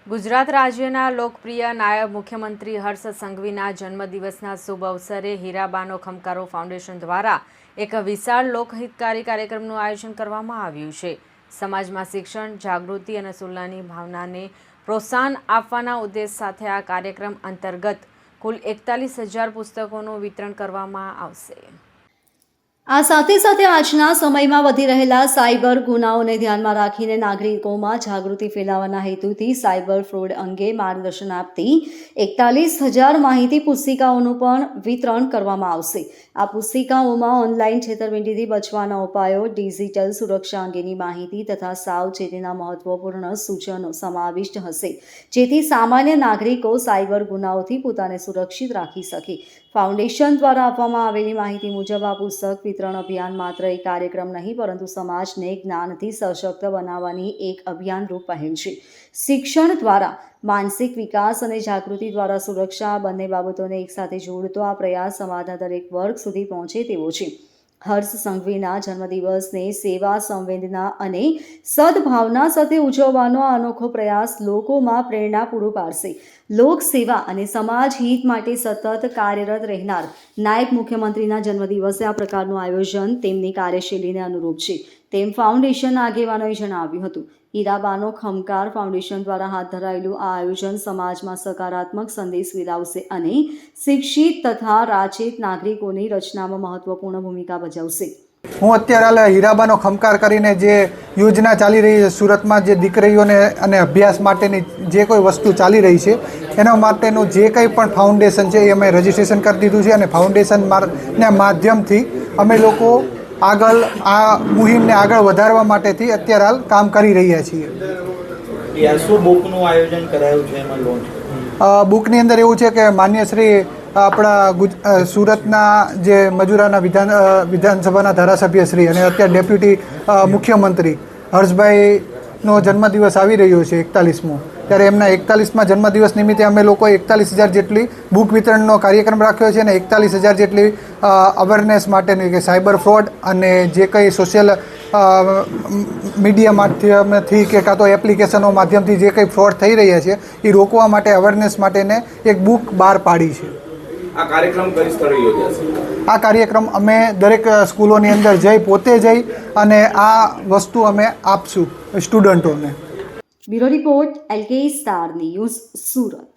ગુજરાત રાજ્યના લોકપ્રિય નાયબ મુખ્યમંત્રી હર્ષ સંઘવીના જન્મદિવસના શુભ અવસરે હીરાબાનો ખમકારો ફાઉન્ડેશન દ્વારા એક વિશાળ લોકહિતકારી કાર્યક્રમનું આયોજન કરવામાં આવ્યું છે। સમાજમાં શિક્ષણ, જાગૃતિ અને સુલતાની ભાવનાને પ્રોત્સાહન આપવાના ઉદ્દેશ સાથે આ કાર્યક્રમ અંતર્ગત કુલ 41,000 પુસ્તકોનું વિતરણ કરવામાં આવશે। આ સાથે સાથે આજના સમયમાં વધી રહેલા સાયબર ગુનાઓને ધ્યાનમાં રાખીને નાગરિકોમાં જાગૃતિ ફેલાવવાના હેતુથી સાયબર ફ્રોડ અંગે માર્ગદર્શન આપતી 41,000 માહિતી પુસ્તિકાઓનું પણ વિતરણ કરવામાં આવશે। આ પુસ્તિકાઓમાં ઓનલાઈન છેતરપિંડીથી બચવાના ઉપાયો, ડિજિટલ સુરક્ષા અંગેની માહિતી તથા સાવચેતીના મહત્વપૂર્ણ સૂચનો સમાવિષ્ટ હશે, જેથી સામાન્ય નાગરિકો સાયબર ગુનાઓથી પોતાને સુરક્ષિત રાખી શકે। ફાઉન્ડેશન દ્વારા આપવામાં આવેલી માહિતી મુજબ આ પુસ્તક વિતરણ અભિયાન માત્ર એક કાર્યક્રમ નહીં, પરંતુ સમાજને જ્ઞાનથી સશક્ત બનાવવાની એક અભિયાનરૂપ પહેલ છે। શિક્ષણ દ્વારા માનસિક વિકાસ અને જાગૃતિ દ્વારા સુરક્ષા, આ બંને બાબતોને એકસાથે જોડતો આ પ્રયાસ સમાજના દરેક વર્ગ સુધી પહોંચે તેવો છે। હર્ષ સંઘવીના જન્મદિવસને સેવા, સંવેદના અને સદભાવના સાથે ઉજવવાનો આ અનોખો પ્રયાસ લોકોમાં પ્રેરણા પૂરું પાડશે। લોકસેવા અને સમાજ હિત માટે સતત કાર્યરત રહેનાર નાયબ મુખ્યમંત્રીના જન્મદિવસે આ પ્રકારનું આયોજન તેમની કાર્યશૈલીને અનુરૂપ છે, તેમ ફાઉન્ડેશન આગેવાનોએ જણાવ્યું હતું। હીરાબાનો ખમકાર ફાઉન્ડેશન દ્વારા હાથ ધરાયેલું આ આયોજન સમાજમાં સકારાત્મક સંદેશ ફેલાવશે અને શિક્ષિત તથા રાચેત નાગરિકોની રચનામાં મહત્વપૂર્ણ ભૂમિકા ભજવશે। હું અત્યારે હીરાબાનો ખમકાર કરીને જે યોજના ચાલી રહી છે સુરતમાં, જે દીકરીઓને અને અભ્યાસ માટેની જે કોઈ વસ્તુ ચાલી રહી છે એના માટેનું જે કંઈ પણ ફાઉન્ડેશન છે એ અમે રજીસ્ટ્રેશન કરી દીધું છે અને ફાઉન્ડેશનના માધ્યમથી અમે લોકો આગળ આ મુહિમને આગળ વધારવા માટેથી અત્યારે હાલ કામ કરી રહ્યા છીએ। શું બુકનું આયોજન કરાયું છે એમાં લોન્ચ? બુકની અંદર એવું છે કે માન્ય શ્રી આપણા સુરતના જે મજૂરાના વિધાનસભાના ધારાસભ્ય શ્રી અને અત્યારે ડેપ્યુટી મુખ્યમંત્રી હર્ષભાઈનો જન્મદિવસ આવી રહ્યો છે 41મો, ત્યારે એમના 41મા જન્મદિવસ નિમિત્તે અમે લોકો 41,000 જેટલી બુક વિતરણનો કાર્યક્રમ રાખ્યો છે અને 41,000 જેટલી અવેરનેસ માટેની કે સાયબર ફ્રોડ અને જે કંઈ સોશિયલ મીડિયા માધ્યમથી કે કાં તો એપ્લિકેશનો માધ્યમથી જે કંઈ ફ્રોડ થઈ રહ્યા છે એ રોકવા માટે અવેરનેસ માટેને એક બુક બહાર પાડી છે। આ કાર્યક્રમ કઈ સ્થળે યોજાશે? આ કાર્યક્રમ અમે દરેક સ્કૂલોની અંદર જઈ પોતે જઈ અને આ વસ્તુ અમે આપશું સ્ટુડન્ટોને। Bureau report, LK star news, Surat.